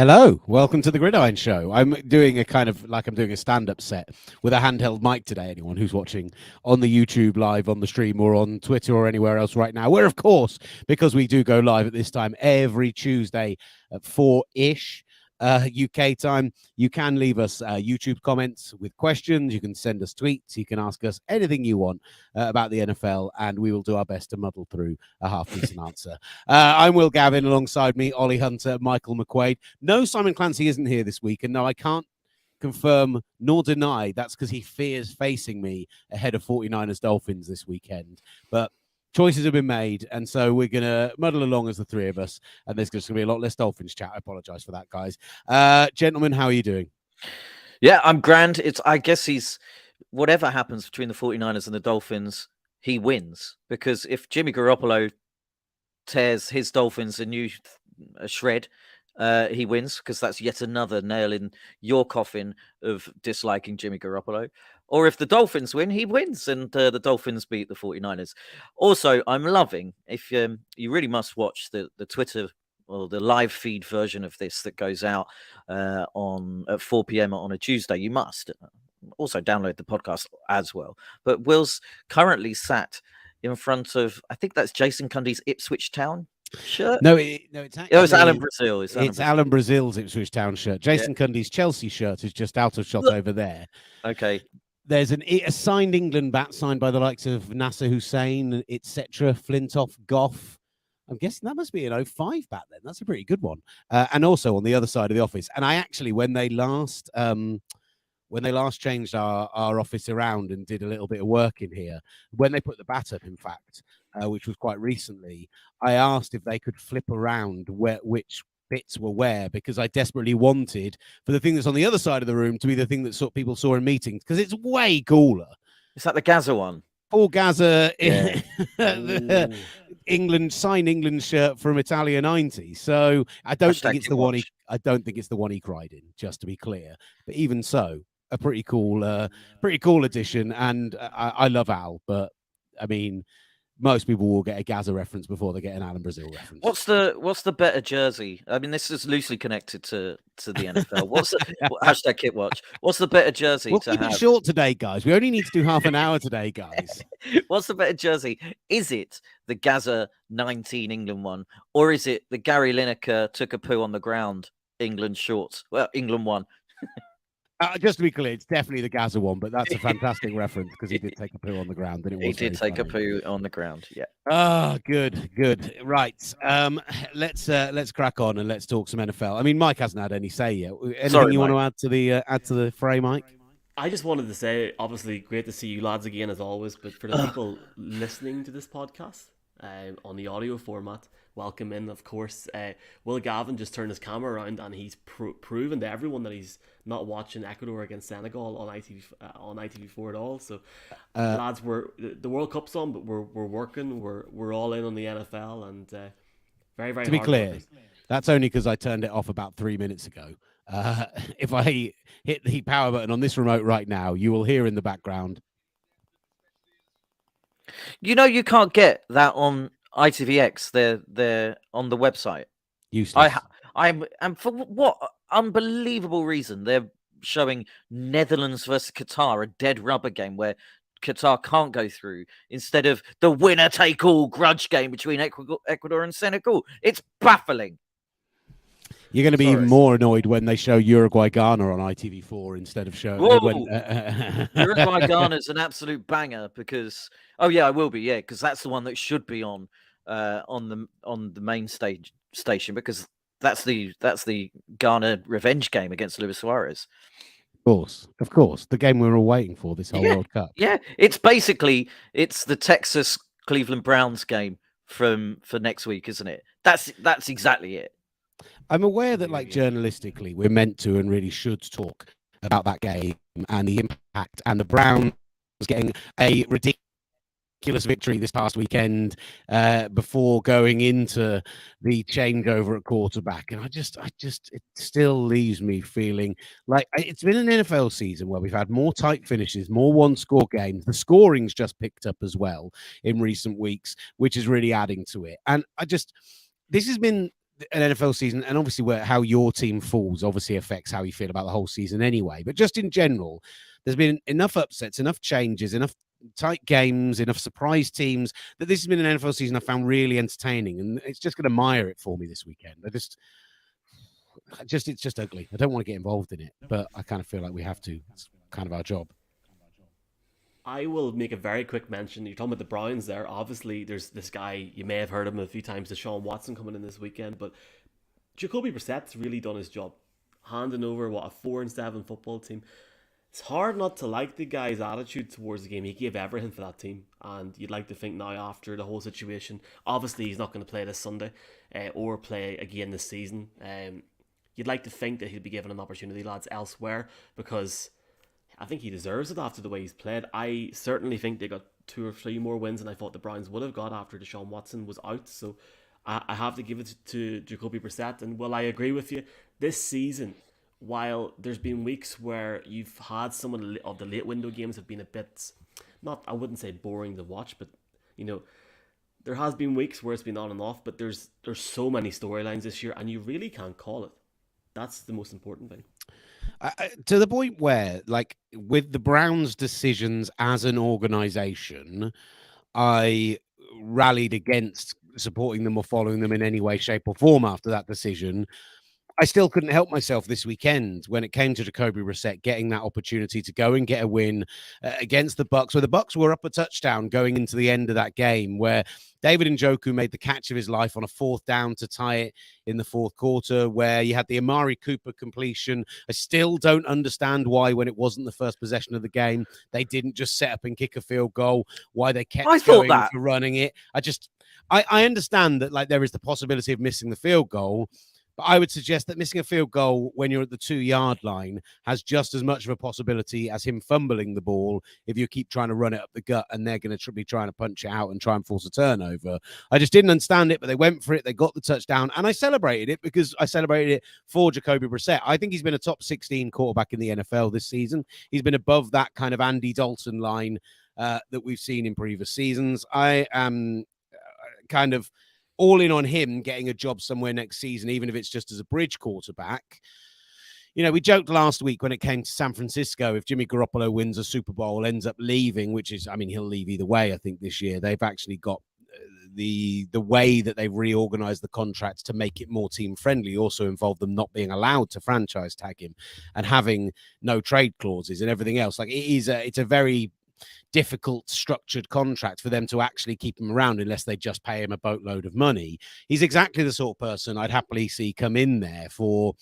Hello, welcome to the Gridiron Show. I'm doing a kind of like I'm doing a stand-up set with a handheld mic today. Anyone who's watching on the YouTube live, on the stream, or on Twitter or anywhere else right now, where of course, because we do go live at this time every Tuesday at 4-ish UK time, you can leave us YouTube comments with questions. You can send us tweets. You can ask us anything you want about the NFL, and we will do our best to muddle through a half-decent answer. I'm Will Gavin, alongside me, Olly Hunter, Michael McQuaid. No, Simon Clancy isn't here this week, and no, I can't confirm nor deny that's because he fears facing me ahead of 49ers Dolphins this weekend. But choices have been made, and so we're going to muddle along as the three of us, and there's just going to be a lot less Dolphins chat. I apologize for that, guys. Gentlemen, how are you doing? Yeah, I'm grand. I guess whatever happens between the 49ers and the Dolphins, he wins. Because if Jimmy Garoppolo tears his Dolphins a shred, he wins, because that's yet another nail in your coffin of disliking Jimmy Garoppolo. Or if the Dolphins win, he wins, and the Dolphins beat the 49ers. Also, I'm loving, if you really must watch the Twitter or the live feed version of this that goes out at 4 p.m. on a Tuesday. You must also download the podcast as well. But Will's currently sat in front of, I think that's Jason Cundy's Ipswich Town shirt. No, it's actually, it's Alan Brazil. It's Alan Brazil's Ipswich Town shirt. Jason Cundy's Chelsea shirt is just out of shot over there. Okay. There's a signed England bat signed by the likes of Nasser Hussain, etc. Flintoff, Goff. I'm guessing that must be an 05 bat then. That's a pretty good one. And also on the other side of the office. And I actually, when they last changed our office around and did a little bit of work in here, when they put the bat up, in fact, which was quite recently, I asked if they could flip around which bits were where, because I desperately wanted for the thing that's on the other side of the room to be the thing that people saw in meetings, because it's way cooler. Is that the Gaza one? Paul Gaza, the England shirt from Italia 90. So I don't think it's the one. I don't think it's the one he cried in. Just to be clear, but even so, a pretty cool addition. And I love Al, but I mean, most people will get a Gaza reference before they get an Alan Brazil reference. What's the better jersey? I mean, this is loosely connected to the NFL. What's the hashtag Kit Watch? What's the better jersey we'll to keep have? It short today, guys. We only need to do half an hour today, guys. What's the better jersey? Is it the Gaza 19 England one, or is it the Gary Lineker took a poo on the ground England shorts? Well, England one. Just to be clear, it's definitely the Gaza one, but that's a fantastic reference because he did take a poo on the ground. And he did take a poo on the ground, yeah. Oh, good. Right. Let's crack on and let's talk some NFL. I mean, Mike hasn't had any say yet. Anything you want to add to the fray, Mike? I just wanted to say, obviously, great to see you lads again as always. But for the people listening to this podcast on the audio format, welcome in. Of course, Will Gavin just turned his camera around and he's proven to everyone that he's not watching Ecuador against Senegal on ITV4 at all. So, lads, the World Cup's on, but we're working. We're all in on the NFL, and very, very. To be clear, that's only because I turned it off about 3 minutes ago. If I hit the power button on this remote right now, you will hear in the background. You know, you can't get that on ITVX. They're on the website. Useless. I'm for what unbelievable reason they're showing Netherlands versus Qatar, a dead rubber game where Qatar can't go through, instead of the winner take all grudge game between Ecuador and Senegal. It's baffling. You're going to be even more annoyed when they show Uruguay-Ghana on ITV4 instead of showing... Uruguay-Ghana is an absolute banger because... Oh, yeah, I will be, yeah, because that's the one that should be on the main station, because that's the Ghana revenge game against Luis Suarez. Of course. The game we were all waiting for this whole World Cup. Yeah, it's the Texas-Cleveland Browns game for next week, isn't it? That's exactly it. I'm aware that, like, journalistically, we're meant to and really should talk about that game and the impact, and the Browns getting a ridiculous victory this past weekend before going into the changeover at quarterback. And it still leaves me feeling like it's been an NFL season where we've had more tight finishes, more one-score games. The scoring's just picked up as well in recent weeks, which is really adding to it. And this has been an NFL season, and obviously how your team falls obviously affects how you feel about the whole season anyway. But just in general, there's been enough upsets, enough changes, enough tight games, enough surprise teams that this has been an NFL season I found really entertaining, and it's just going to mire it for me this weekend. It's just ugly. I don't want to get involved in it, but I kind of feel like we have to. It's kind of our job. I will make a very quick mention. You're talking about the Browns there. Obviously, there's this guy, you may have heard of him a few times, Deshaun Watson coming in this weekend, but Jacoby Brissett's really done his job, handing over, a 4-7 football team. It's hard not to like the guy's attitude towards the game. He gave everything for that team, and you'd like to think now after the whole situation, obviously he's not going to play this Sunday or play again this season. You'd like to think that he'll be given an opportunity, lads, elsewhere, because I think he deserves it after the way he's played. I certainly think they got 2 or 3 more wins than I thought the Browns would have got after Deshaun Watson was out. So I have to give it to Jacoby Brissett. And well, I agree with you. This season, while there's been weeks where you've had some of the late window games have been a bit, not, I wouldn't say boring to watch, but, you know, there has been weeks where it's been on and off, but there's so many storylines this year, and you really can't call it. That's the most important thing. To the point where, like, with the Browns' decisions as an organization, I rallied against supporting them or following them in any way, shape, or form after that decision. I still couldn't help myself this weekend when it came to Jacoby Brissett getting that opportunity to go and get a win against the Bucs, where the Bucs were up a touchdown going into the end of that game, where David Njoku made the catch of his life on a 4th down to tie it in the 4th quarter, where you had the Amari Cooper completion. I still don't understand why, when it wasn't the first possession of the game, they didn't just set up and kick a field goal, why they kept going for running it. I understand that, like, there is the possibility of missing the field goal, but I would suggest that missing a field goal when you're at the 2-yard line has just as much of a possibility as him fumbling the ball if you keep trying to run it up the gut and they're going to be trying to punch it out and try and force a turnover. I just didn't understand it, but they went for it. They got the touchdown, and I celebrated it because I celebrated it for Jacoby Brissett. I think he's been a top 16 quarterback in the NFL this season. He's been above that kind of Andy Dalton line that we've seen in previous seasons. I am kind of all in on him getting a job somewhere next season, even if it's just as a bridge quarterback. You know, we joked last week when it came to San Francisco, if Jimmy Garoppolo wins a Super Bowl, ends up leaving, which is, I mean, he'll leave either way, I think, this year. They've actually got the way that they've reorganized the contracts to make it more team friendly also involved them not being allowed to franchise tag him and having no trade clauses and everything else. Like, it's a very difficult structured contract for them to actually keep him around unless they just pay him a boatload of money. He's exactly the sort of person I'd happily see come in there for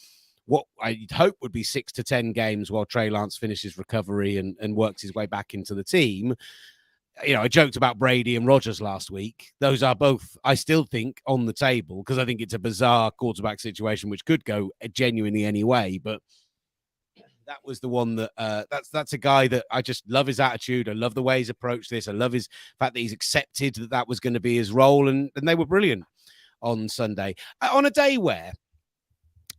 what I'd hope would be 6 to 10 games while Trey Lance finishes recovery and works his way back into the team. You know, I joked about Brady and Rodgers last week. Those are both, I still think, on the table because I think it's a bizarre quarterback situation which could go genuinely any way, but that was the one that that's a guy that I just love his attitude. I love the way he's approached this. I love his fact that he's accepted that was going to be his role, and they were brilliant on Sunday. On a day where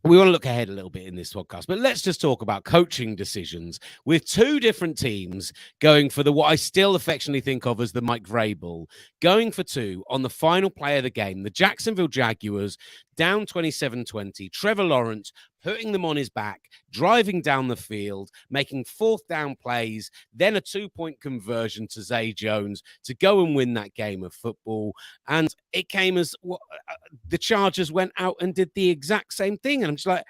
we want to look ahead a little bit in this podcast, but let's just talk about coaching decisions with 2 different teams going for what I still affectionately think of as the Mike Vrabel, going for 2 on the final play of the game. The Jacksonville Jaguars down 27-20. Trevor Lawrence putting them on his back, driving down the field, making 4th down plays, then a 2-point conversion to Zay Jones to go and win that game of football. And it came as the Chargers went out and did the exact same thing. And I'm just like,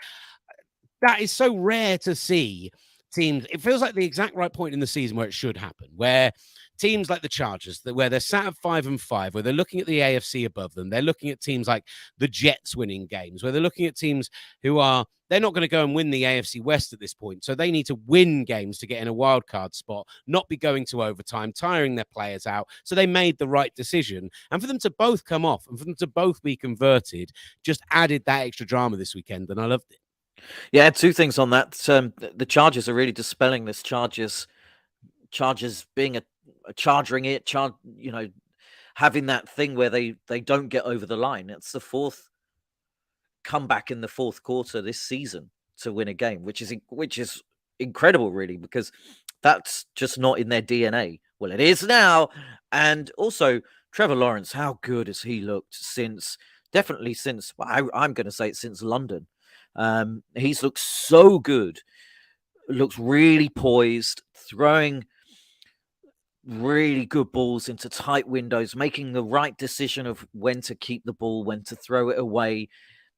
that is so rare to see teams. It feels like the exact right point in the season where it should happen, where teams like the Chargers, where they're sat at 5-5, where they're looking at the AFC above them, they're looking at teams like the Jets winning games, where they're looking at teams they're not going to go and win the AFC West at this point. So they need to win games to get in a wild card spot, not be going to overtime, tiring their players out. So they made the right decision. And for them to both come off and for them to both be converted just added that extra drama this weekend. And I loved it. Yeah, 2 things on that. The Chargers are really dispelling this Chargers being a charging it, having that thing where they don't get over the line. It's the 4th comeback in the 4th quarter this season to win a game, which is incredible, really, because that's just not in their DNA. Well, it is now. And also, Trevor Lawrence, how good has he looked since definitely since, I'm going to say it since London. He's looked so good, looks really poised, throwing really good balls into tight windows, making the right decision of when to keep the ball, when to throw it away,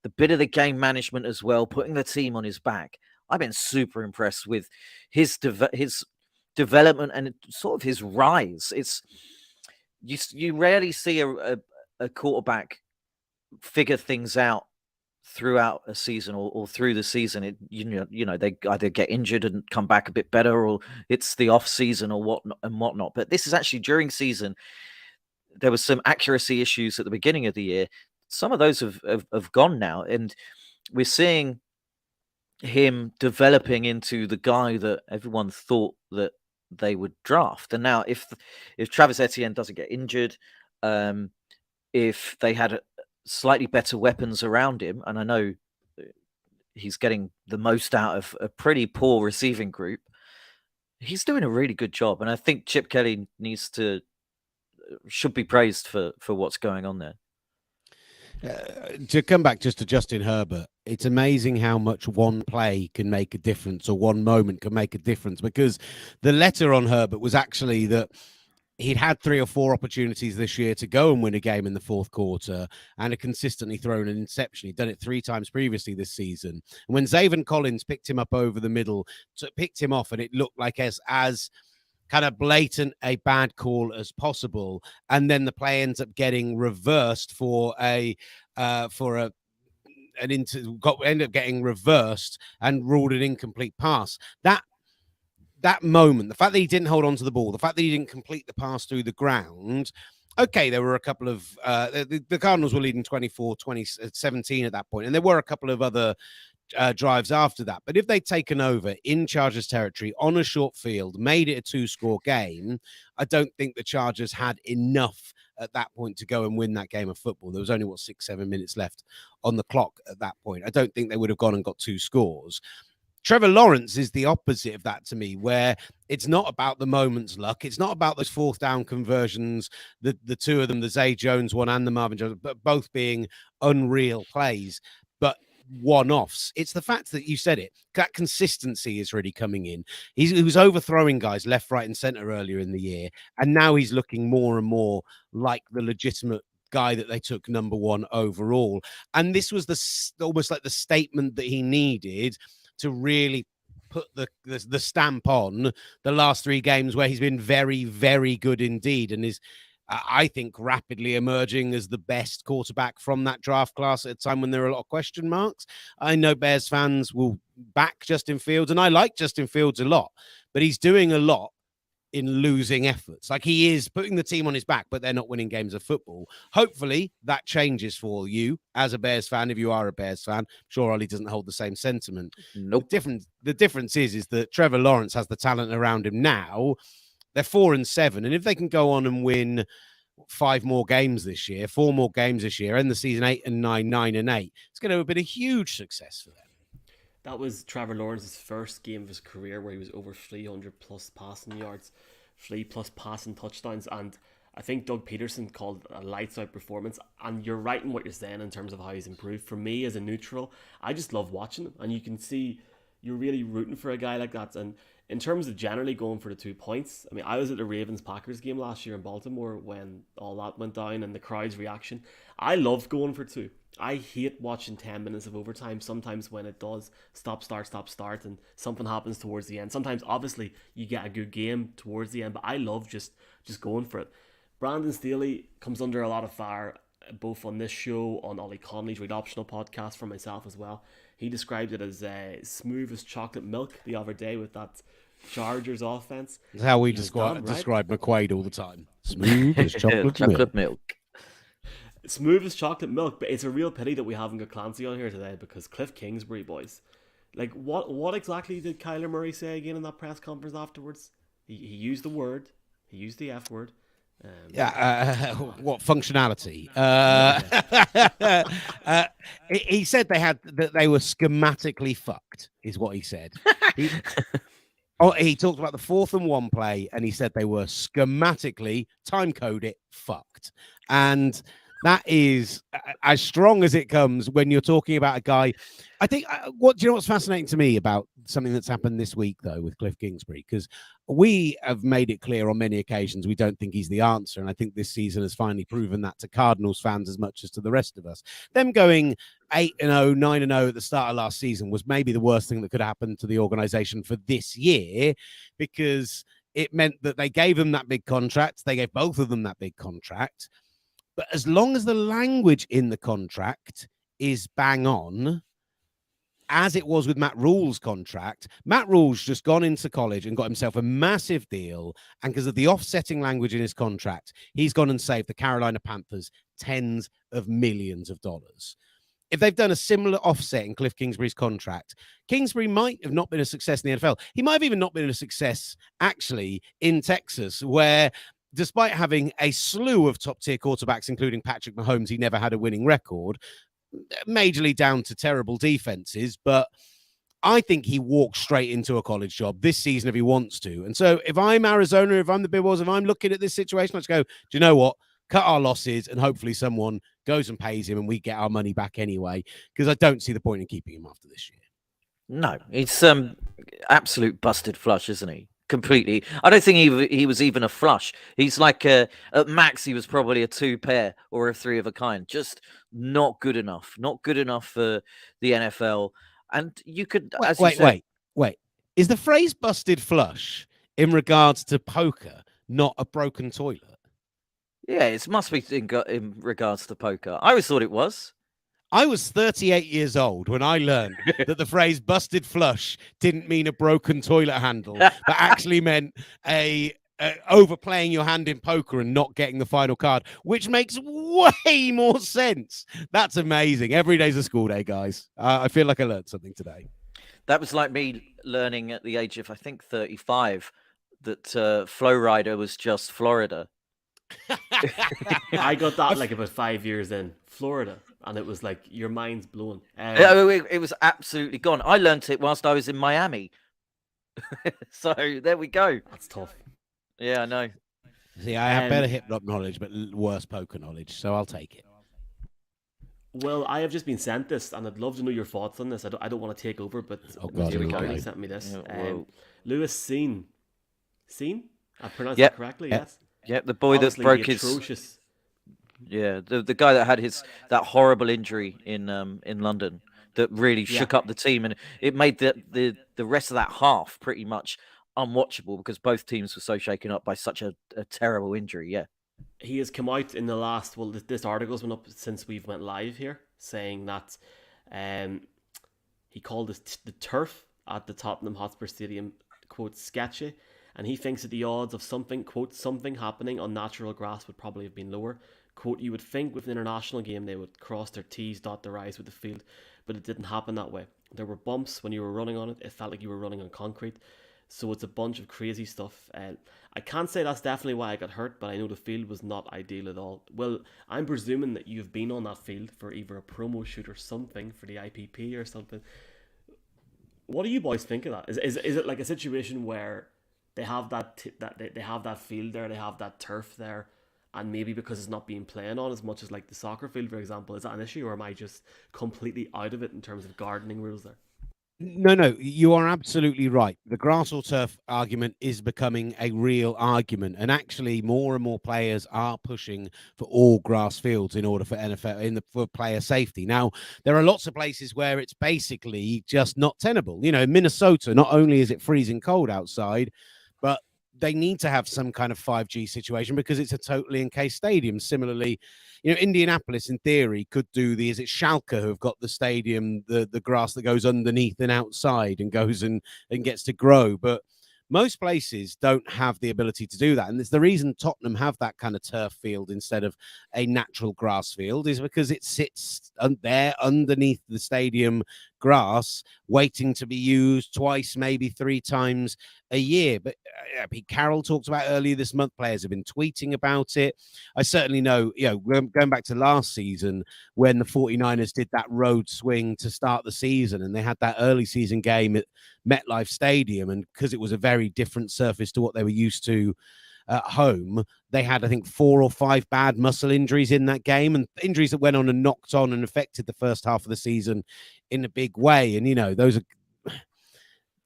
the bit of the game management as well, putting the team on his back. I've been super impressed with his development and sort of his rise. It's you rarely see a quarterback figure things out throughout a season or through the season. You know they either get injured and come back a bit better, or it's the off season or whatnot. But this is actually during season. There was some accuracy issues at the beginning of the year. Some of those have gone now, and we're seeing him developing into the guy that everyone thought that they would draft. And now if Travis Etienne doesn't get injured, if they had slightly better weapons around him, and I know he's getting the most out of a pretty poor receiving group, he's doing a really good job. And I think Chip Kelly should be praised for what's going on there. To come back just to Justin Herbert, it's amazing how much one play can make a difference, or one moment can make a difference, because the letter on Herbert was actually that he'd had 3 or 4 opportunities this year to go and win a game in the fourth quarter and had consistently thrown an interception. He'd done it 3 times previously this season. And when Zaven Collins picked him up over the middle, picked him off, and it looked like as kind of blatant a bad call as possible, and then the play ends up getting reversed ended up getting reversed and ruled an incomplete pass. That moment, the fact that he didn't hold on to the ball, the fact that he didn't complete the pass through the ground. Okay, there were a couple of the Cardinals were leading 24-17 at that point, and there were a couple of other drives after that. But if they'd taken over in Chargers territory on a short field, made it a 2-score game, I don't think the Chargers had enough at that point to go and win that game of football. There was only 6-7 minutes left on the clock at that point. I don't think they would have gone and got 2 scores. Trevor Lawrence is the opposite of that to me, where it's not about the moment's luck. It's not about those 4th down conversions, the 2 of them, the Zay Jones one and the Marvin Jones, but both being unreal plays, but one-offs. It's the fact that you said it, that consistency is really coming in. He was overthrowing guys left, right, and center earlier in the year, and now he's looking more and more like the legitimate guy that they took number 1 overall. And this was almost like the statement that he needed to really put the stamp on the last 3 games, where he's been very, very good indeed, and is I think rapidly emerging as the best quarterback from that draft class at a time when there are a lot of question marks. I know Bears fans will back Justin Fields, and I like Justin Fields a lot, but he's doing a lot in losing efforts. Like, he is putting the team on his back, but they're not winning games of football. Hopefully that changes for you as a Bears fan, if you are a Bears fan. I'm sure Olly doesn't hold the same sentiment. Nope. The difference is that Trevor Lawrence has the talent around him now. They're 4-7, and if they can go on and win 5 more games this year, 4 more games this year, end the season 8-9, 9-8, it's going to have been a huge success for them. That was Trevor Lawrence's first game of his career where he was over 300 plus passing yards, 3 plus passing touchdowns, and I think Doug Peterson called it a lights out performance. And you're right in what you're saying in terms of how he's improved. For me as a neutral, I just love watching him, and you can see you're really rooting for a guy like that. And in terms of generally going for the 2 points, I mean, I was at the Ravens-Packers game last year in Baltimore when all that went down and the crowd's reaction. I love going for 2. I hate watching 10 minutes of overtime sometimes when it does stop, start, and something happens towards the end. Sometimes, obviously, you get a good game towards the end, but I love just going for it. Brandon Staley comes under a lot of fire, both on this show, on Ollie Conley's Read Optional podcast, from myself as well. He described it as smooth as chocolate milk the other day with that Chargers offense. That's how we describe McQuaid all the time. Smooth as chocolate milk. Smooth as chocolate milk, but it's a real pity that we haven't got Clancy on here today, because Cliff Kingsbury, boys. Like, what exactly did Kyler Murray say again in that press conference afterwards? He used the word. He used the F word. What functionality? He said that they were schematically fucked, is what he said. He talked about the 4th and 1 play, and he said they were schematically, time code it, fucked. And That is as strong as it comes when you're talking about a guy. I think what do you know what's fascinating to me about something that's happened this week though with Cliff Kingsbury, because we have made it clear on many occasions we don't think he's the answer, and I think this season has finally proven that to Cardinals fans as much as to the rest of us. Them going 8-0, 9-0 at the start of last season was maybe the worst thing that could happen to the organization for this year, because it meant that they gave them that big contract. They gave both of them that big contract. But as long as the language in the contract is bang on, as it was with Matt Rule's contract, Matt Rule's just gone into college and got himself a massive deal. And because of the offsetting language in his contract, he's gone and saved the Carolina Panthers tens of millions of dollars. If they've done a similar offset in Cliff Kingsbury's contract, Kingsbury might have not been a success in the NFL. He might have even not been a success, actually, in Texas, where despite having a slew of top-tier quarterbacks, including Patrick Mahomes, he never had a winning record, majorly down to terrible defenses. But I think he walks straight into a college job this season if he wants to. And so if I'm Arizona, if I'm the Bills, if I'm looking at this situation, let's go, do you know what? Cut our losses and hopefully someone goes and pays him and we get our money back anyway, because I don't see the point in keeping him after this year. No, it's absolute busted flush, isn't he? Completely. I don't think he was even a flush. He's like at max he was probably a 2 pair or a 3 of a kind. Just not good enough. Not good enough for the NFL. And you could wait. Is the phrase busted flush in regards to poker not a broken toilet? Yeah, it must be in regards to poker. I always thought it was. I was 38 years old when I learned that the phrase busted flush didn't mean a broken toilet handle, but actually meant a overplaying your hand in poker and not getting the final card, which makes way more sense. That's amazing. Every day's a school day, guys. I feel like I learned something today. That was like me learning at the age of, I think, 35, that Flow Rider was just Florida. I got that like about 5 years in Florida, and it was like your mind's blown. It was absolutely gone. I learnt it whilst I was in Miami. So there we go. That's tough. Yeah, I know. See, I have better hip hop knowledge, but worse poker knowledge, so I'll take it. Well, I have just been sent this, and I'd love to know your thoughts on this. I don't want to take over, but here we go. He sent me this. Lewis Cine. I pronounced that correctly, yep. Yes. Yeah, the boy that broke his atrocious. Yeah, the guy that had that horrible injury in London that really shook up the team, and it made the rest of that half pretty much unwatchable because both teams were so shaken up by such a terrible injury. Yeah, he has come out in the last. Well, this article's been up since we've went live here, saying that he called the turf at the Tottenham Hotspur Stadium, quote, sketchy. And he thinks that the odds of something, quote, something happening on natural grass would probably have been lower. Quote, you would think with an international game they would cross their T's, dot their I's with the field, but it didn't happen that way. There were bumps when you were running on it. It felt like you were running on concrete. So it's a bunch of crazy stuff. I can't say that's definitely why I got hurt, but I know the field was not ideal at all. Well, I'm presuming that you've been on that field for either a promo shoot or something for the IPP or something. What do you boys think of that? Is it like a situation where they have they have that field there, they have that turf there, and maybe because it's not being played on as much as like the soccer field, for example, is that an issue, or am I just completely out of it in terms of gardening rules there? No, you are absolutely right. The grass or turf argument is becoming a real argument, and actually more and more players are pushing for all grass fields in order for NFL for player safety. Now, there are lots of places where it's basically just not tenable. You know, in Minnesota, not only is it freezing cold outside, but they need to have some kind of 5G situation because it's a totally encased stadium. Similarly, you know, Indianapolis in theory could do is it Schalke who have got the stadium, the grass that goes underneath and outside and goes and gets to grow. But most places don't have the ability to do that. And it's the reason Tottenham have that kind of turf field instead of a natural grass field is because it sits there underneath the stadium grass, waiting to be used twice, maybe 3 times a year. But Pete Carroll talked about earlier this month, players have been tweeting about it. I certainly know, you know, going back to last season when the 49ers did that road swing to start the season and they had that early season game at MetLife Stadium, and because it was a very different surface to what they were used to at home, they had, I think, 4 or 5 bad muscle injuries in that game, and injuries that went on and knocked on and affected the first half of the season in a big way. And, those are...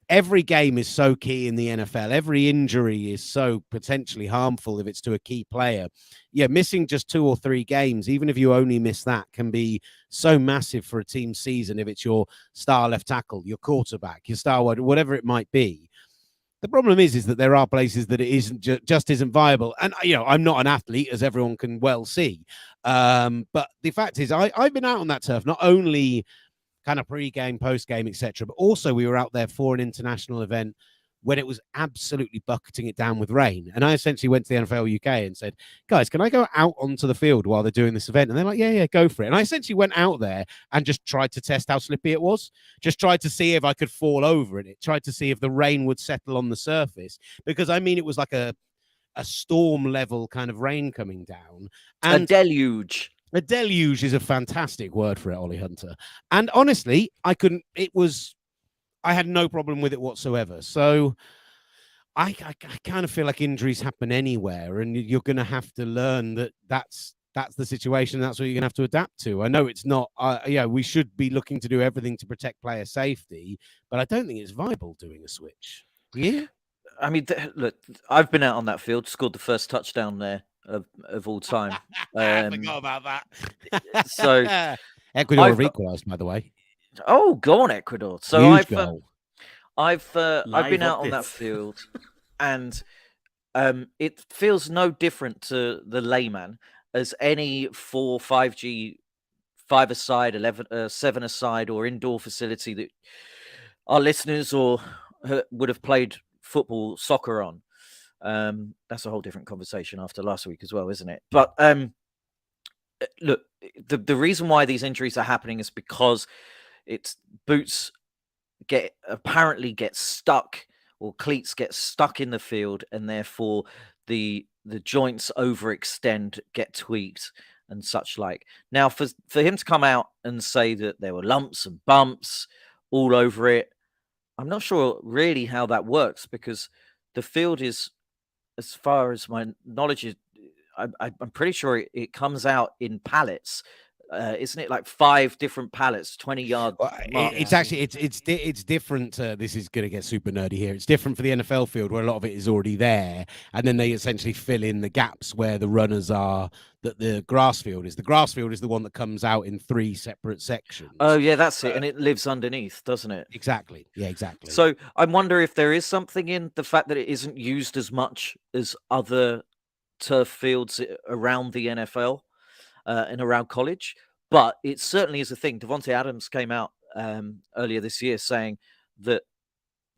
Every game is so key in the NFL. Every injury is so potentially harmful if it's to a key player. Yeah, missing just 2 or 3 games, even if you only miss that, can be so massive for a team's season if it's your star left tackle, your quarterback, your star wide, whatever it might be. The problem is that there are places that it isn't just isn't viable. And, I'm not an athlete, as everyone can well see. But the fact is, I've been out on that turf, not only kind of pre-game, post-game, etc. But also we were out there for an international event when it was absolutely bucketing it down with rain. And I essentially went to the NFL UK and said, guys, can I go out onto the field while they're doing this event? And they're like, yeah, go for it. And I essentially went out there and just tried to test how slippy it was. Just tried to see if I could fall over in it. Tried to see if the rain would settle on the surface. Because, it was like a storm level kind of rain coming down. And a deluge. A deluge is a fantastic word for it, Ollie Hunter. And honestly, I had no problem with it whatsoever. So I kind of feel like injuries happen anywhere, and you're going to have to learn that that's the situation. That's what you're going to have to adapt to. I know it's not, we should be looking to do everything to protect player safety, but I don't think it's viable doing a switch. Yeah. Look, I've been out on that field, scored the first touchdown there of all time. I forgot about that. So Ecuador have equalised, by the way. Oh, go on, Ecuador. So Huge goal. I've been out on that field, and it feels no different to the layman as any 4-5G 5-a-side, 7-a-side, or indoor facility that our listeners or would have played soccer on. That's a whole different conversation after last week as well, isn't it? But look, the reason why these injuries are happening is because boots apparently get stuck, or cleats get stuck in the field, and therefore the joints overextend, get tweaked and such like. Now, for him to come out and say that there were lumps and bumps all over it, I'm not sure really how that works, because the field is, as far as my knowledge is, I'm pretty sure it comes out in pallets. Isn't it like 5 different pallets, 20-yard? It's actually it's different. This is going to get super nerdy here. It's different for the NFL field, where a lot of it is already there, and then they essentially fill in the gaps where the runners are. That the grass field is. The grass field is the one that comes out in 3 separate sections. Oh yeah, that's it, and it lives underneath, doesn't it? Exactly. Yeah, exactly. So I wonder if there is something in the fact that it isn't used as much as other turf fields around the NFL. And around college, but it certainly is a thing. Devontae Adams came out earlier this year saying that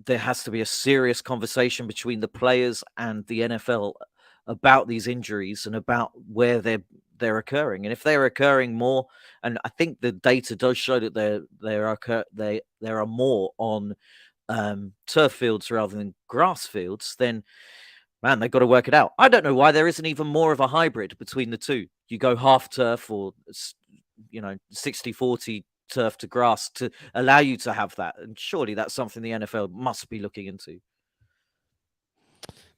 there has to be a serious conversation between the players and the NFL about these injuries and about where they're occurring, and if they're occurring more. And I think the data does show that there are more on turf fields rather than grass fields. Then, man, they've got to work it out. I don't know why there isn't even more of a hybrid between the two. You go half turf, or 60-40 turf to grass, to allow you to have that. And surely that's something the NFL must be looking into.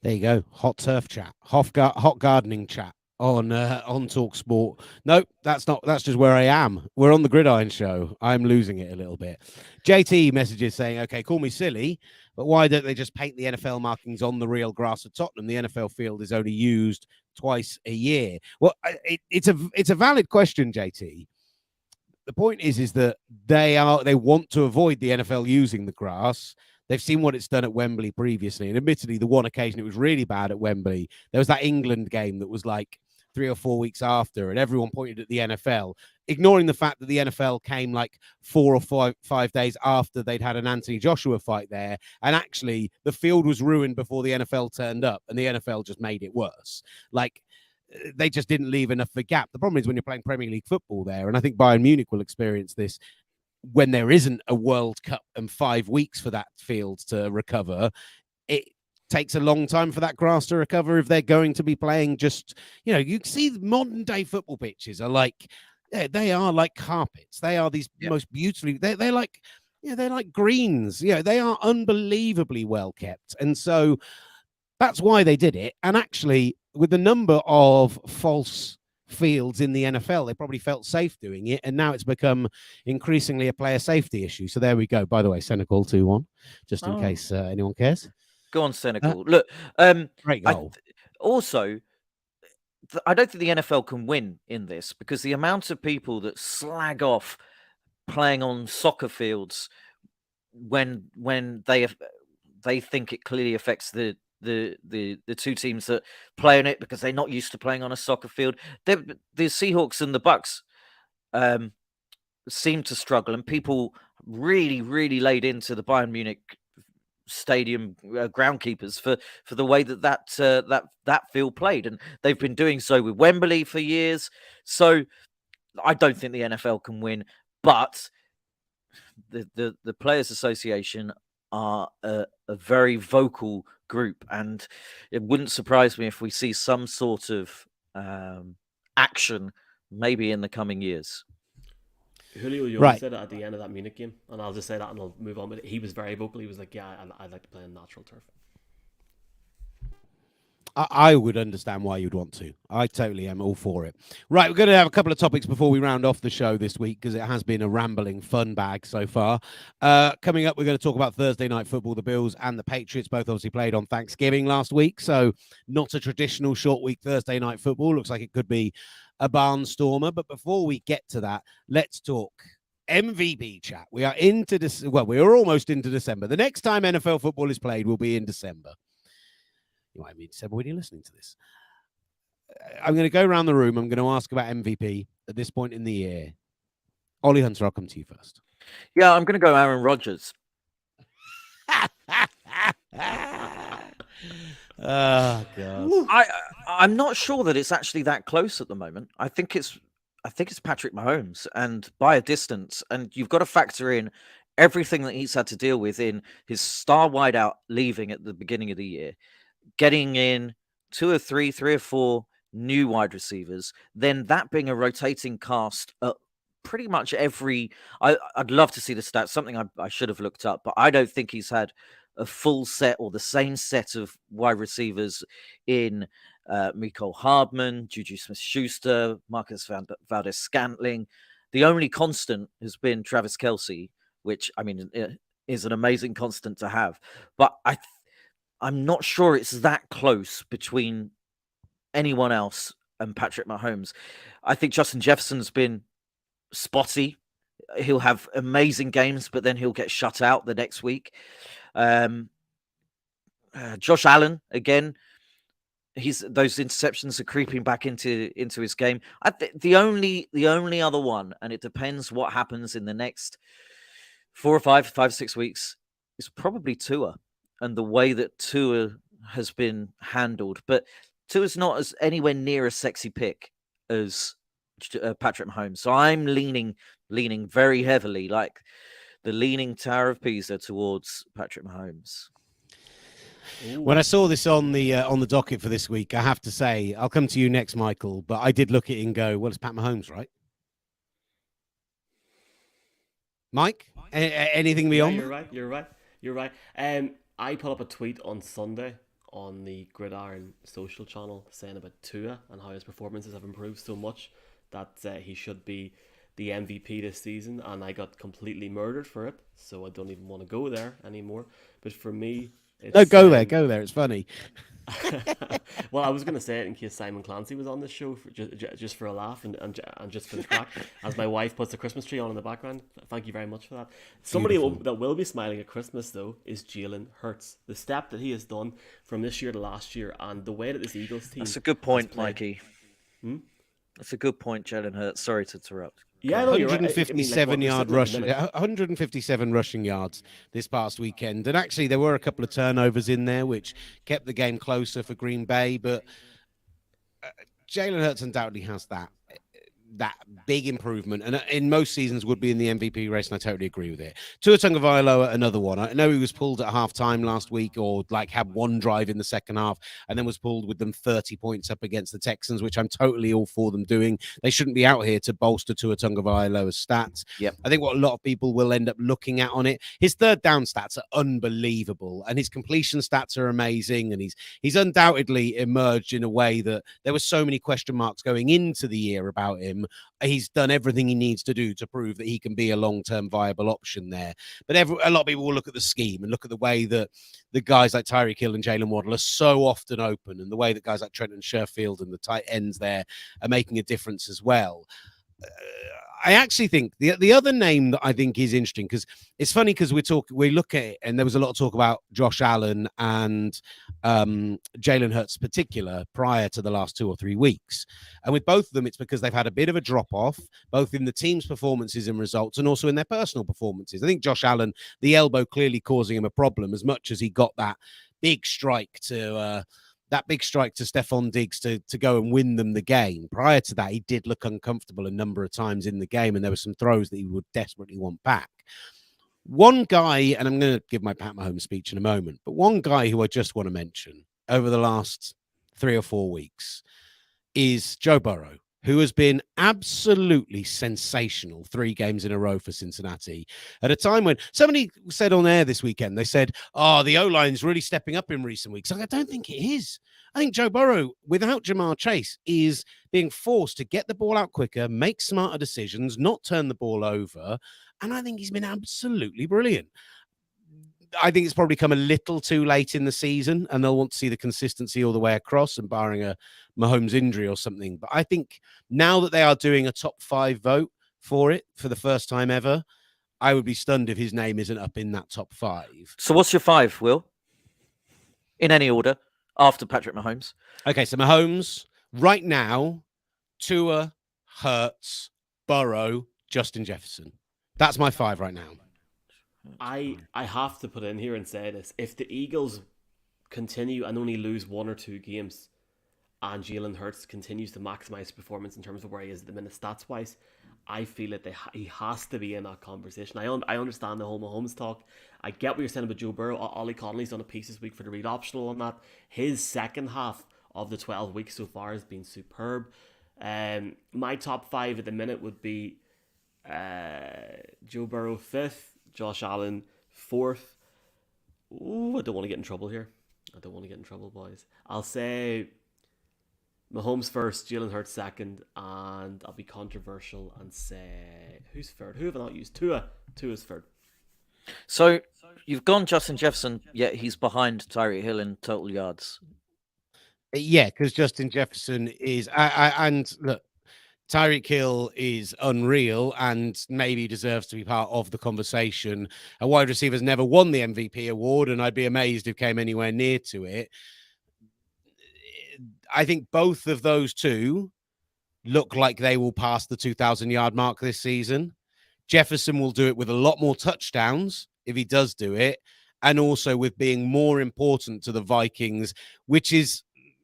There you go. Hot turf chat. Hot gardening chat on Talk Sport. Nope, that's just where I am. We're on the Gridiron Show. I'm losing it a little bit. JT messages saying, okay, call me silly, but why don't they just paint the NFL markings on the real grass at Tottenham? The NFL field is only used twice a year. Well, it's a valid question, JT. The point is that they want to avoid the NFL using the grass. They've seen what it's done at Wembley previously, and admittedly, the one occasion it was really bad at Wembley, there was that England game that was like 3 or 4 weeks after, and everyone pointed at the NFL, ignoring the fact that the NFL came like 4 or 5 days after they'd had an Anthony Joshua fight there, and actually the field was ruined before the NFL turned up, and the NFL just made it worse. Like, they just didn't leave enough of a gap. The problem is when you're playing Premier League football there, and I think Bayern Munich will experience this, when there isn't a World Cup and 5 weeks for that field to recover, it takes a long time for that grass to recover if they're going to be playing just, you see modern day football pitches are like, they are like carpets. They are these most beautifully, they're like, they're like greens. They are unbelievably well kept. And so That's why they did it. And actually, with the number of false fields in the NFL, they probably felt safe doing it. And now it's become increasingly a player safety issue. So there we go. By the way, Senegal 2-1, just in case anyone cares. Go on, Senegal. Look, great goal. Also, I don't think the NFL can win in this because the amount of people that slag off playing on soccer fields when they think it clearly affects the two teams that play on it because they're not used to playing on a soccer field. The Seahawks and the Bucks seem to struggle, and people really, really laid into the Bayern Munich stadium groundkeepers for the way that field played, and they've been doing so with Wembley for years. So I don't think the NFL can win, but the Players Association are a very vocal group, and it wouldn't surprise me if we see some sort of action maybe in the coming years. Julio Jones said it at the end of that Munich game, and I'll just say that and I'll move on. But he was very vocal. He was like, "Yeah, I'd like to play on natural turf." I would understand why you'd want to. I totally am all for it. Right, we're going to have a couple of topics before we round off the show this week because it has been a rambling fun bag so far. Coming up, we're going to talk about Thursday night football. The Bills and the Patriots both obviously played on Thanksgiving last week, so not a traditional short week Thursday night football. Looks like it could be a barnstormer. But before we get to that, let's talk MVP chat. We are into this. Well, we are almost into December. The next time NFL football is played will be in December. You might be December when you're listening to this. I'm going to go around the room. I'm going to ask about MVP at this point in the year. Olly Hunter, I'll come to you first. Yeah, I'm going to go Aaron Rodgers. Oh God! I'm not sure that it's actually that close at the moment. I think it's Patrick Mahomes, and by a distance. And you've got to factor in everything that he's had to deal with in his star wideout leaving at the beginning of the year, getting in three or four new wide receivers, then that being a rotating cast at pretty much every. I'd love to see the stats. Something I should have looked up, but I don't think he's had a full set or the same set of wide receivers in Mecole Hardman, Juju Smith-Schuster, Marcus Valdez-Scantling. The only constant has been Travis Kelce, which, I mean, is an amazing constant to have. But I'm not sure it's that close between anyone else and Patrick Mahomes. I think Justin Jefferson's been spotty. He'll have amazing games, but then he'll get shut out the next week. Josh Allen, again, those interceptions are creeping back into his game. The only other one, and it depends what happens in the next 4 or 5, 6 weeks, is probably Tua and the way that Tua has been handled. But Tua's not anywhere near a sexy pick as Patrick Mahomes. So I'm leaning very heavily, like the Leaning Tower of Pisa, towards Patrick Mahomes. Ooh. When I saw this on the docket for this week, I have to say, I'll come to you next, Michael, but I did look at it and go, well, it's Pat Mahomes, right? Mike, anything beyond? Yeah, you're right. I put up a tweet on Sunday on the Gridiron social channel saying about Tua and how his performances have improved so much that he should be the MVP this season, and I got completely murdered for it, so I don't even want to go there anymore. But for me, it's, no, go there. It's funny. Well, I was going to say it in case Simon Clancy was on this show just for a laugh and just for the crack, as my wife puts the Christmas tree on in the background. Thank you very much for that. Somebody that will be smiling at Christmas, though, is Jalen Hurts. The step that he has done from this year to last year, and the way that this Eagles team... That's a good point, Mikey. That's a good point, Jalen Hurts. Sorry to interrupt. Yeah, no, 157 yard rush, 157 rushing yards this past weekend. And actually, there were a couple of turnovers in there, which kept the game closer for Green Bay. But Jalen Hurts undoubtedly has that. that big improvement, and in most seasons would be in the MVP race, and I totally agree with it. Tua Tagovailoa, another one. I know he was pulled at halftime last week, or like had one drive in the second half, and then was pulled with them 30 points up against the Texans, which I'm totally all for them doing. They shouldn't be out here to bolster Tua Tagovailoa's stats. Yep. I think what a lot of people will end up looking at on it, his third down stats are unbelievable, and his completion stats are amazing, and he's undoubtedly emerged in a way that there were so many question marks going into the year about him. He's done everything he needs to do to prove that he can be a long-term viable option there. But a lot of people will look at the scheme and look at the way that the guys like Tyreek Hill and Jalen Waddle are so often open, and the way that guys like Trenton Sherfield and the tight ends there are making a difference as well. I actually think the other name that I think is interesting, because it's funny because we look at it, and there was a lot of talk about Josh Allen and Jalen Hurts in particular prior to the last 2 or 3 weeks. And with both of them, it's because they've had a bit of a drop off, both in the team's performances and results, and also in their personal performances. I think Josh Allen, the elbow clearly causing him a problem, as much as he got that big strike to Stephon Diggs to go and win them the game. Prior to that, he did look uncomfortable a number of times in the game, and there were some throws that he would desperately want back. One guy, and I'm going to give my Pat Mahomes speech in a moment, but one guy who I just want to mention over the last 3 or 4 weeks is Joe Burrow, who has been absolutely sensational 3 games in a row for Cincinnati at a time when somebody said on air this weekend, they said, the O-line's really stepping up in recent weeks. I don't think it is. I think Joe Burrow, without Jamar Chase, is being forced to get the ball out quicker, make smarter decisions, not turn the ball over. And I think he's been absolutely brilliant. I think it's probably come a little too late in the season, and they'll want to see the consistency all the way across, and barring a Mahomes injury or something. But I think now that they are doing a top 5 vote for it for the first time ever, I would be stunned if his name isn't up in that top 5. So what's your 5, Will? In any order, after Patrick Mahomes. Okay, so Mahomes, right now, Tua, Hurts, Burrow, Justin Jefferson. That's my 5 right now. I have to put in here and say this. If the Eagles continue and only lose 1 or 2 games, and Jalen Hurts continues to maximize his performance in terms of where he is at the minute stats-wise, I feel that he has to be in that conversation. I understand the whole Mahomes talk. I get what you're saying about Joe Burrow. Olly Connolly's done a piece this week for the Read Optional on that. His second half of the 12 weeks so far has been superb. My top 5 at the minute would be Joe Burrow 5th, Josh Allen 4th. Ooh, I don't want to get in trouble here. I don't want to get in trouble, boys. I'll say Mahomes first, Jalen Hurts second, and I'll be controversial and say, who's third? Who have I not used? Tua. Tua's third. So you've gone Justin Jefferson, yet he's behind Tyreek Hill in total yards. Yeah, because Justin Jefferson is, and look, Tyreek Hill is unreal and maybe deserves to be part of the conversation. A wide receiver's never won the MVP award, and I'd be amazed if came anywhere near to it. I think both of those two look like they will pass the 2,000-yard mark this season. Jefferson will do it with a lot more touchdowns if he does do it, and also with being more important to the Vikings, which is,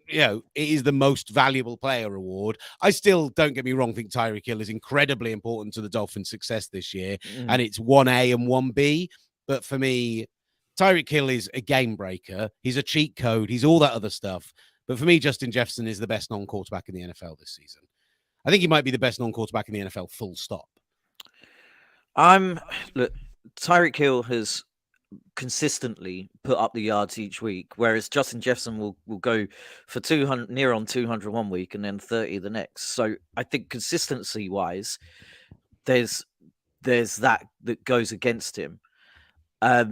it is the most valuable player award. I still, don't get me wrong, think Tyreek Hill is incredibly important to the Dolphins' success this year, and it's 1A and 1B. But for me, Tyreek Hill is a game breaker. He's a cheat code. He's all that other stuff. But for me, Justin Jefferson is the best non-quarterback in the NFL this season. I think he might be the best non-quarterback in the NFL, full stop. Look, Tyreek Hill has consistently put up the yards each week, whereas Justin Jefferson will go for 200, near on 200 one week and then 30 the next. So I think consistency wise, there's that goes against him. But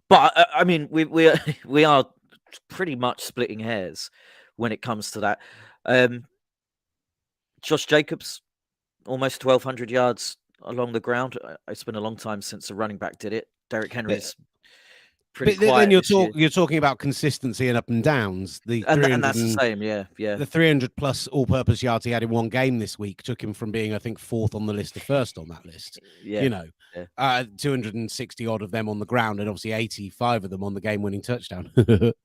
I mean, we are pretty much splitting hairs when it comes to that. Josh Jacobs, almost 1,200 yards along the ground. It's been a long time since a running back did it. Derrick Henry's pretty But then quiet you're this year. you're talking about consistency and up and downs. The And that's the same, yeah. the 300 plus all-purpose yards he had in one game this week took him from being, I think, fourth on the list to first on that list. Yeah. You know, Yeah. 260 odd of them on the ground, and obviously 85 of them on the game-winning touchdown.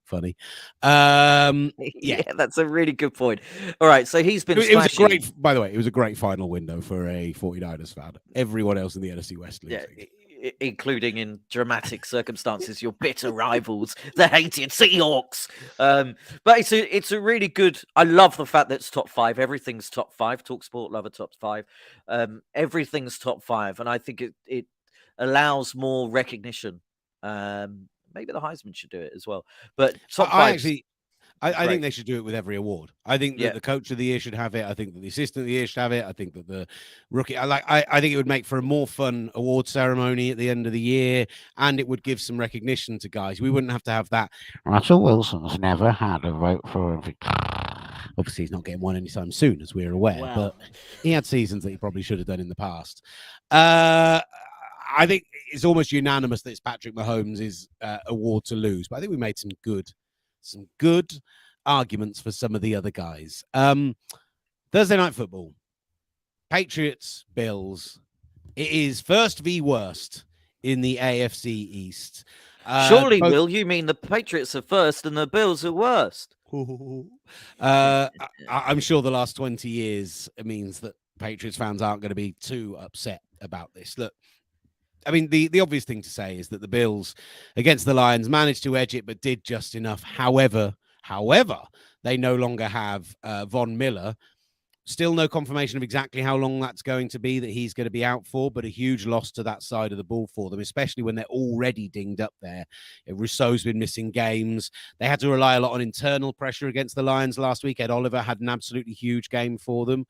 Funny. Yeah, that's a really good point. All right, so he's been it was a smashing. great. By the way, it was a great final window for a 49ers fan. Everyone else in the NFC West losing. Including in dramatic circumstances, your bitter rivals, the hated Seahawks. But it's a really good. I love the fact that it's top 5. Everything's top 5. TalkSport love a top 5. Everything's top 5, and I think it allows more recognition. Maybe the Heisman should do it as well. But top 5. I think they should do it with every award. I think that the coach of the year should have it. I think that the assistant of the year should have it. I think that the rookie. I think it would make for a more fun award ceremony at the end of the year, and it would give some recognition to guys. We wouldn't have to have that. Russell Wilson's never had a vote for. Obviously, he's not getting one anytime soon, as we're aware. But he had seasons that he probably should have done in the past. I think it's almost unanimous that it's Patrick Mahomes' award to lose. But I think we made some good arguments for some of the other guys. Thursday night football, Patriots, Bills. It is first v worst in the AFC East. Surely, Will, you mean the Patriots are first and the Bills are worst? I'm sure the last 20 years means that Patriots fans aren't going to be too upset about this. Look, I mean, the obvious thing to say is that the Bills against the Lions managed to edge it, but did just enough. However, they no longer have Von Miller. Still no confirmation of exactly how long that's going to be that he's going to be out for, but a huge loss to that side of the ball for them, especially when they're already dinged up there. Rousseau's been missing games. They had to rely a lot on internal pressure against the Lions last week. Ed Oliver had an absolutely huge game for them.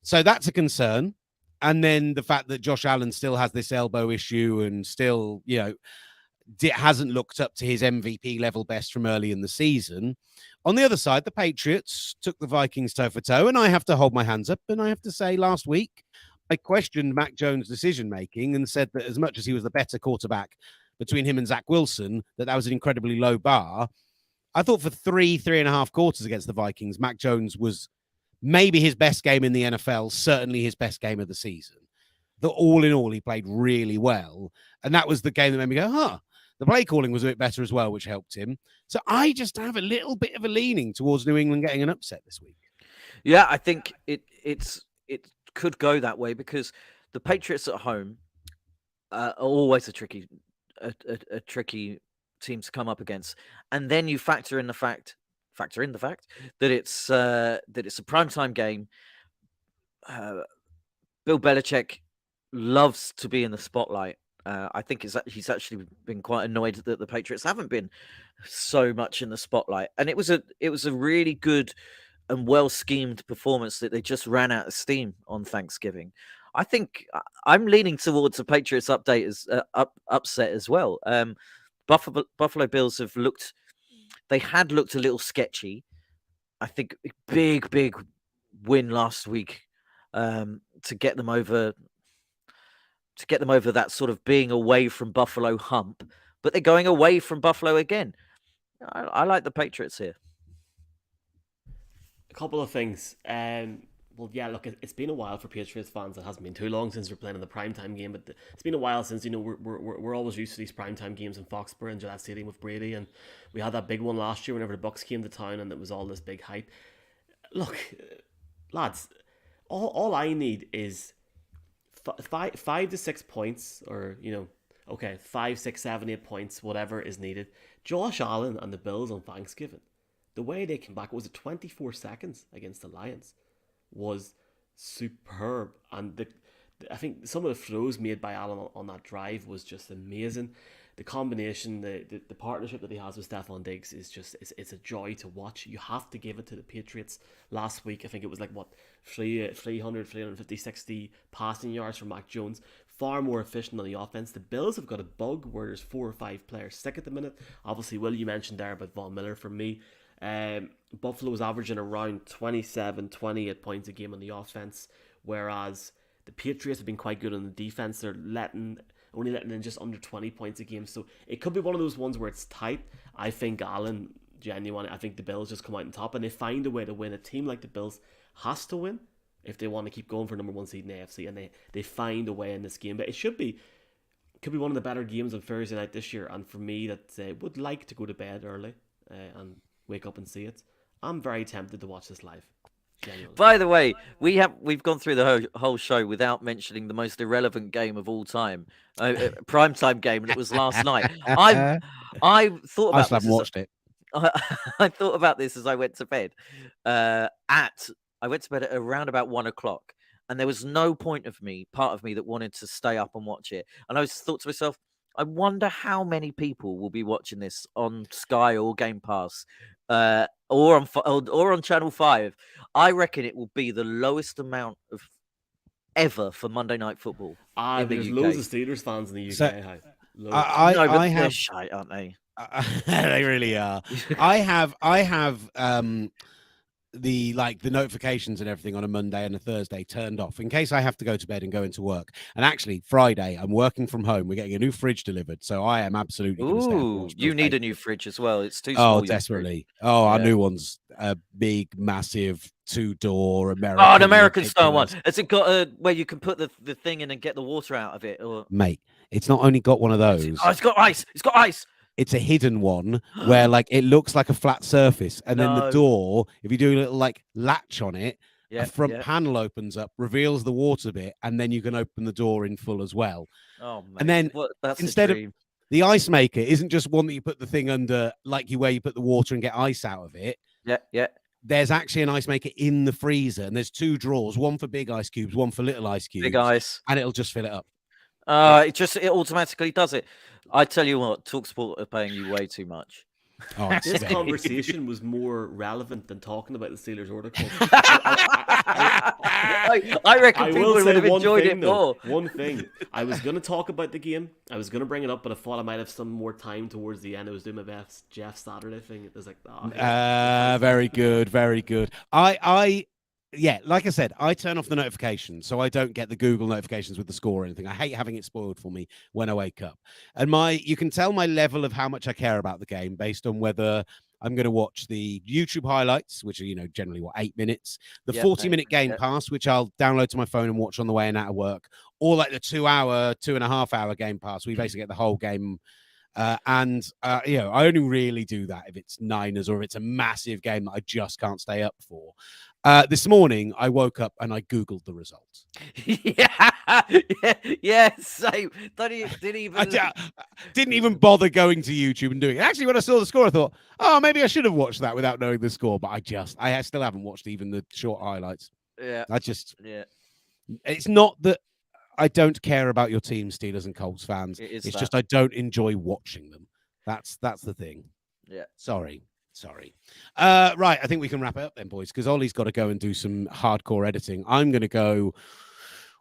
So that's a concern. And then the fact that Josh Allen still has this elbow issue and still, hasn't looked up to his MVP level best from early in the season. On the other side, the Patriots took the Vikings toe for toe, and I have to hold my hands up. And I have to say, last week, I questioned Mac Jones' decision-making and said that as much as he was the better quarterback between him and Zach Wilson, that was an incredibly low bar. I thought for 3.5 quarters against the Vikings, Mac Jones was maybe his best game in the NFL, certainly his best game of the season. That all in all, he played really well. And that was the game that made me go, the play calling was a bit better as well, which helped him. So I just have a little bit of a leaning towards New England getting an upset this week. Yeah, I think it could go that way because the Patriots at home are always a tricky team to come up against. And then you factor in the fact that it's a primetime game. Bill Belichick loves to be in the spotlight. I think he's actually been quite annoyed that the Patriots haven't been so much in the spotlight. And it was a really good and well schemed performance that they just ran out of steam on Thanksgiving. I think I'm leaning towards the Patriots upset as well. Buffalo Bills had looked a little sketchy. I think a big win last week to get them over that sort of being away from Buffalo hump, but they're going away from Buffalo again. I like the Patriots here. A couple of things. Well, yeah, look, it's been a while for Patriots fans. It hasn't been too long since we're playing in the primetime game, but it's been a while since, we're always used to these primetime games in Foxborough and Gillette Stadium with Brady, and we had that big one last year whenever the Bucks came to town and it was all this big hype. Look, lads, all I need is 5 to 6 points, or 5, 6, 7, 8 points, whatever is needed. Josh Allen and the Bills on Thanksgiving, the way they came back, was it 24 seconds against the Lions, was superb. And I think some of the throws made by Allen on that drive was just amazing. The combination, the partnership that he has with Stephon Diggs is just, it's a joy to watch. You have to give it to the Patriots. Last week, I think it was 350, 60 passing yards from Mac Jones. Far more efficient on the offense. The Bills have got a bug where there's 4 or 5 players sick at the minute. Obviously, Will, you mentioned there about Von Miller for me. Buffalo was averaging around 27, 28 points a game on the offense, whereas the Patriots have been quite good on the defense. They're letting only letting in just under 20 points a game. So it could be one of those ones where it's tight. I think Allen, genuinely, I think the Bills just come out on top and they find a way to win. A team like the Bills has to win if they want to keep going for number 1 seed in the AFC, and they find a way in this game. But it could be one of the better games on Thursday night this year. And for me, that would like to go to bed early and wake up and see it, I'm very tempted to watch this live. Genuinely. By the way, we've gone through the whole show without mentioning the most irrelevant game of all time, primetime game, and it was last night. I thought about I still haven't watched it. I thought about this as I went to bed. I went to bed at around about 1 o'clock, and there was no part of me that wanted to stay up and watch it. And I thought to myself, I wonder how many people will be watching this on Sky or Game Pass, or on Channel 5. I reckon it will be the lowest amount of ever for Monday Night Football. There's loads of Steelers fans in the UK. So, they're shite, aren't they? They really are. I have the notifications and everything on a Monday and a Thursday turned off in case I have to go to bed and go into work. And actually, Friday I'm working from home. We're getting a new fridge delivered, so I am absolutely. Ooh, you need a new fridge as well. It's too small. Oh, desperately. Oh, our new one's a big, massive 2-door American. Oh, an American style one. Has it got where you can put the thing in and get the water out of it? Or... Mate, it's not only got one of those. Oh, it's got ice. It's got ice. It's a hidden one where it looks like a flat surface, and then the door, if you do a little latch on it, a front panel opens up, reveals the water bit, and then you can open the door in full as well. Oh, man. And then that's instead of the ice maker isn't just one that you put the thing under, where you put the water and get ice out of it. Yeah. There's actually an ice maker in the freezer, and there's 2 drawers, one for big ice cubes, one for little ice cubes. Big ice. And it'll just fill it up. It automatically does it. I tell you what, TalkSport are paying you way too much. Oh, this conversation was more relevant than talking about the Steelers order call. I reckon people would have enjoyed it more. One thing. I was going to talk about the game. I was going to bring it up, but I thought I might have some more time towards the end. I was doing my best Jeff Saturday thing. It was like, very good, very good. Yeah, like I said, I turn off the notifications so I don't get the Google notifications with the score or anything. I hate having it spoiled for me when I wake up. And you can tell my level of how much I care about the game based on whether I'm going to watch the YouTube highlights, which are, generally 8 minutes, the 40-minute Game Pass, which I'll download to my phone and watch on the way in out of work, or the 2.5-hour Game Pass. We basically get the whole game. I only really do that if it's Niners or if it's a massive game that I just can't stay up for. This morning, I woke up and I Googled the results. Same. Didn't even bother going to YouTube and doing it. Actually, when I saw the score, I thought, oh, maybe I should have watched that without knowing the score. But I still haven't watched even the short highlights. Yeah. It's not that I don't care about your team, Steelers and Colts fans. It's just I don't enjoy watching them. That's the thing. Yeah. Sorry. Right, I think we can wrap it up then, boys, because Olly's got to go and do some hardcore editing. I'm going to go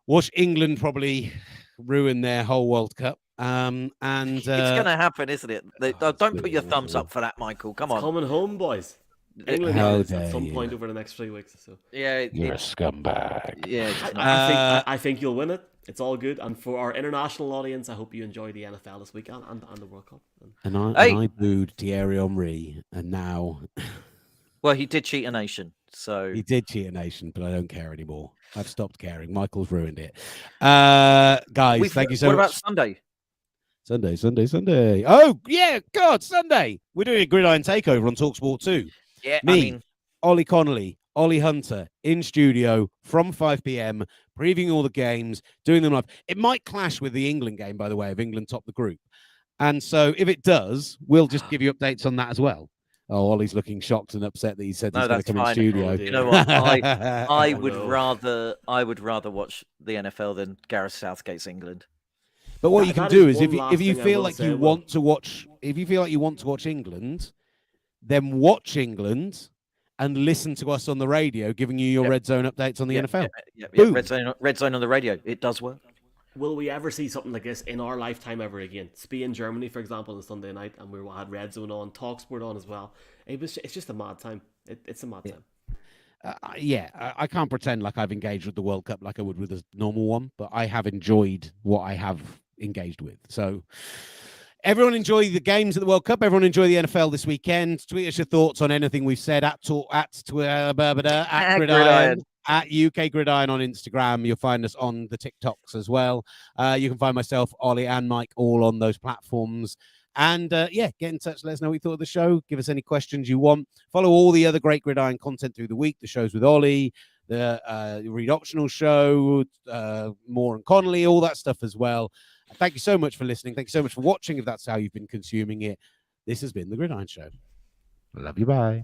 watch England probably ruin their whole World Cup. And it's going to happen, isn't it? Don't put your thumbs up for that, Michael. Come on. Coming home, boys. England at some point over the next 3 weeks. So yeah, you're a scumbag. Yeah, I think you'll win it. It's all good. And for our international audience, I hope you enjoy the NFL this weekend and the World Cup. And I booed Thierry Henry, and now. Well, he did cheat a nation, so he did cheat a nation, but I don't care anymore. I've stopped caring. Michael's ruined it. Guys, thank you so much. What about Sunday? Sunday. Oh yeah, God, Sunday. We're doing a Gridiron Takeover on TalkSport 2. Yeah, Olly Connolly, Olly Hunter in studio from 5 p.m. previewing all the games, doing them live. It might clash with the England game, by the way, if England top the group. And so if it does, we'll just give you updates on that as well. Oh, Ollie's looking shocked and upset that he said he's going to come in studio. You know what? I would rather watch the NFL than Gareth Southgate's England. But what you can do is if you feel like you want to watch England, then watch England and listen to us on the radio, giving you your red zone updates on the NFL. Red zone on the radio. It does work. Will we ever see something like this in our lifetime ever again? Spain, Germany, for example, on Sunday night, and we had Red Zone on, TalkSport on as well. It's just a mad time. It's a mad time. I can't pretend like I've engaged with the World Cup like I would with a normal one, but I have enjoyed what I have engaged with. So everyone enjoy the games at the World Cup. Everyone enjoy the NFL this weekend. Tweet us your thoughts on anything we've said at Twitter, at Gridiron, at UK Gridiron on Instagram. You'll find us on the TikToks as well. You can find myself, Olly, and Mike all on those platforms. And get in touch. Let us know what you thought of the show. Give us any questions you want. Follow all the other great Gridiron content through the week. The shows with Olly, the Read Optional show, Moore and Connolly, all that stuff as well. Thank you so much for listening. Thank you so much for watching. If that's how you've been consuming it, this has been the Gridiron Show. Love you. Bye.